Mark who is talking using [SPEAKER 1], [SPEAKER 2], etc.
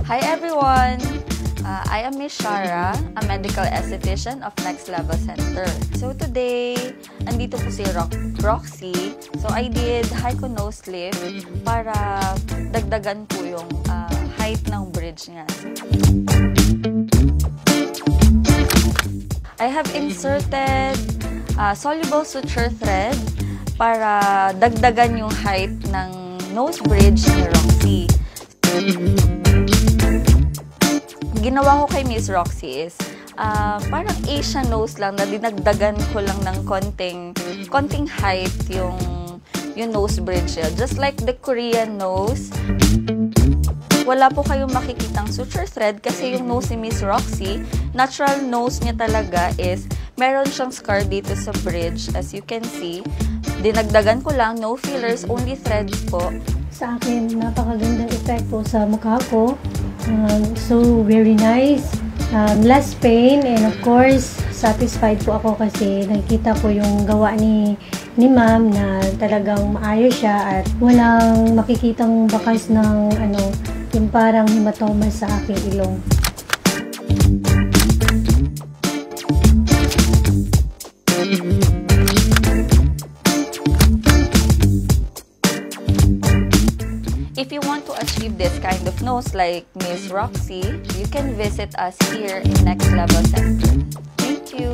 [SPEAKER 1] Hi everyone! I am Miss Shara, a medical esthetician of Next Level Center. So today, andito po si Roxy. So I did hyco nose lift para dagdagan po yung height ng bridge niya. I have inserted soluble suture thread para dagdagan yung height ng nose bridge ni Roxy. Ginawa ko kay Miss Roxy is parang Asian nose lang na dinagdagan ko lang ng konting height yung nose bridge niya. Just like the Korean nose. Wala po kayong makikitang suture thread kasi yung nose ni Miss Roxy, natural nose niya talaga is meron siyang scar dito sa bridge. As you can see, dinagdagan ko lang, no fillers, only threads po.
[SPEAKER 2] Sa akin, napakagandang effect po sa mukha ko. So, very nice. Less pain and of course, satisfied po ako kasi nakikita ko yung gawa ni ma'am na talagang maayos siya at walang makikitang bakas ng yung parang hematoma sa aking ilong.
[SPEAKER 1] If you want to achieve this kind of nose like Miss Roxy, you can visit us here in Next Level Center. Thank you!